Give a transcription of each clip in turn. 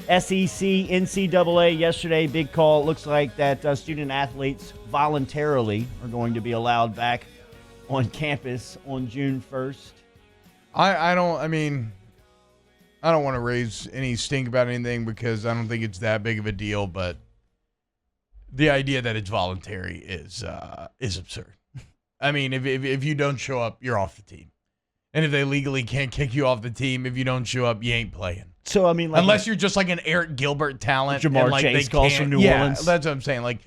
SEC, NCAA yesterday, big call. It looks like that student athletes voluntarily are going to be allowed back on campus on June 1st. I don't want to raise any stink about anything because I don't think it's that big of a deal, but the idea that it's voluntary is absurd. I mean, if you don't show up, you're off the team. And if they legally can't kick you off the team, if you don't show up, you ain't playing. So, I mean, like unless you're just like an Eric Gilbert talent. Jamar Chase calls from New Orleans. That's what I'm saying. Like,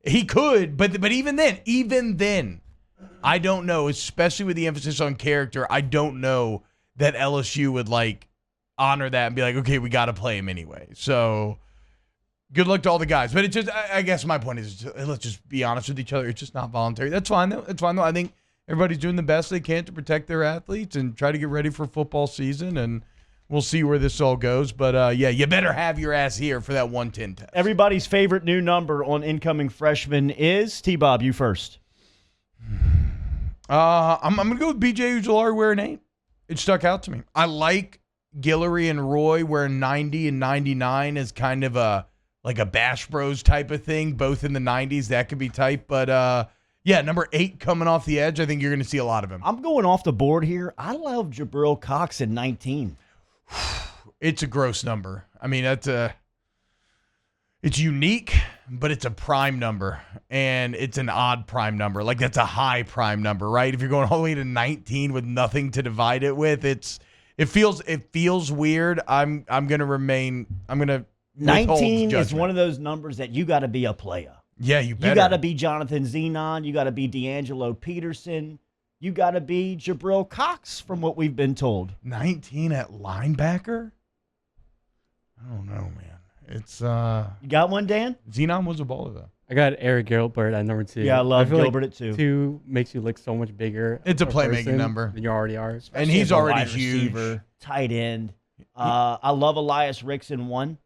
he could, but even then, I don't know, especially with the emphasis on character, I don't know that LSU would, like, honor that and be like, okay, we got to play him anyway. So, good luck to all the guys. But it's just, I guess my point is, let's just be honest with each other. It's just not voluntary. That's fine, though. I think everybody's doing the best they can to protect their athletes and try to get ready for football season, and we'll see where this all goes. But, you better have your ass here for that 110 test. Everybody's favorite new number on incoming freshmen is T-Bob, you first. I'm going to go with BJ Ujulari wearing 8. It stuck out to me. I like Guillory and Roy wearing 90 and 99 as kind of a Bash Bros type of thing, both in the 90s. That could be tight. But, number 8 coming off the edge, I think you're going to see a lot of him. I'm going off the board here. I love Jabril Cox at 19. It's a gross number. I mean, it's unique, but it's a prime number, and it's an odd prime number. Like, that's a high prime number, right? If you're going all the way to 19 with nothing to divide it with, it feels weird. I'm going to 19 is one of those numbers that you got to be a player. Yeah, you better. You got to be Jonathan Zenon. You got to be D'Angelo Peterson. You got to be Jabril Cox, from what we've been told. 19 at linebacker? I don't know, man. It's You got one, Dan? Zenon was a baller, though. I got Eric Gilbert at number 2. Yeah, I love Gilbert like at 2. 2 makes you look so much bigger. It's a playmaking number than you already are. Especially and he's already wide huge. Receiver, tight end. I love Elias Ricks in 1.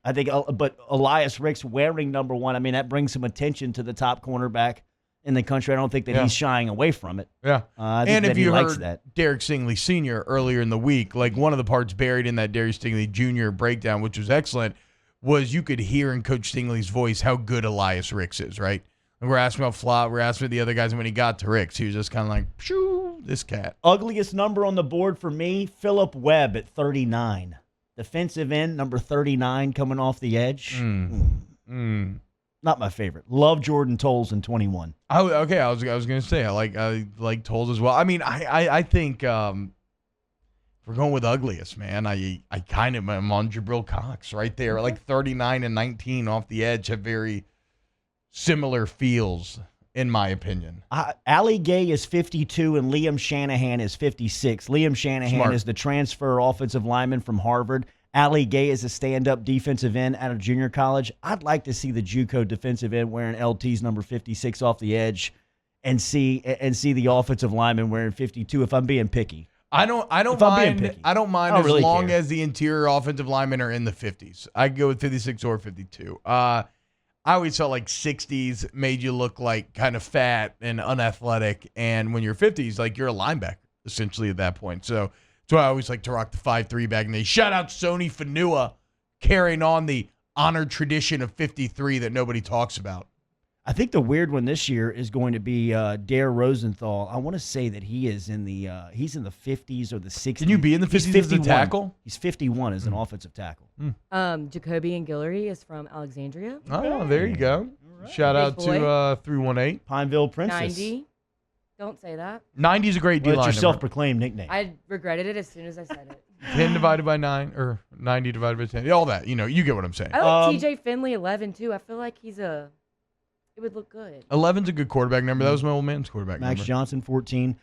I think, but Elias Ricks wearing number 1, I mean, that brings some attention to the top cornerback in the country. I don't think that he's shying away from it. Yeah. I think and that if he you likes heard that. Derek Stingley Sr. earlier in the week, like one of the parts buried in that Derek Stingley Jr. breakdown, which was excellent, was you could hear in Coach Stingley's voice how good Elias Ricks is, right? And we're asking about Flott, we're asking about the other guys, and when he got to Ricks, he was just kind of like, shoo, this cat. Ugliest number on the board for me, Phillip Webb at 39. Defensive end, number 39, coming off the edge. Not my favorite. Love Jordan Tolles in 21. I was going to say, I like Tolles as well. I mean, I think if we're going with ugliest, man, I kind of am on Jabril Cox right there. Like 39 and 19 off the edge have very similar feels, in my opinion. Ali Gay is 52 and Liam Shanahan is 56. Liam Shanahan is the transfer offensive lineman from Harvard. Ali Gay is a stand-up defensive end out of junior college. I'd like to see the JUCO defensive end wearing LT's number 56 off the edge and see the offensive lineman wearing 52 if I'm being picky. I don't mind as really long as the interior offensive linemen are in the 50s. I could go with 56 or 52. I always felt like 60s made you look like kind of fat and unathletic, and when you're 50s, like you're a linebacker essentially at that point. So that's why I always like to rock the 5'3" back in the day. Shout out Sony Fanua carrying on the honored tradition of 53 that nobody talks about. I think the weird one this year is going to be Dare Rosenthal. I want to say that he is in the he's in the 50s or the 60s. Can you be in the 50s as a tackle? He's 51 as an offensive tackle. Jacoby and Guillory is from Alexandria. Oh, there you go. Right. Shout out to 318. Pineville Princess. 90. Don't say that. 90 is a great D-line. That's your self-proclaimed nickname. I regretted it as soon as I said it. 10 divided by 9 or 90 divided by 10. All that. You know, you get what I'm saying. I like TJ Finley 11 too. I feel like it would look good. 11's a good quarterback number. That was my old man's quarterback number. Max Johnson, 14.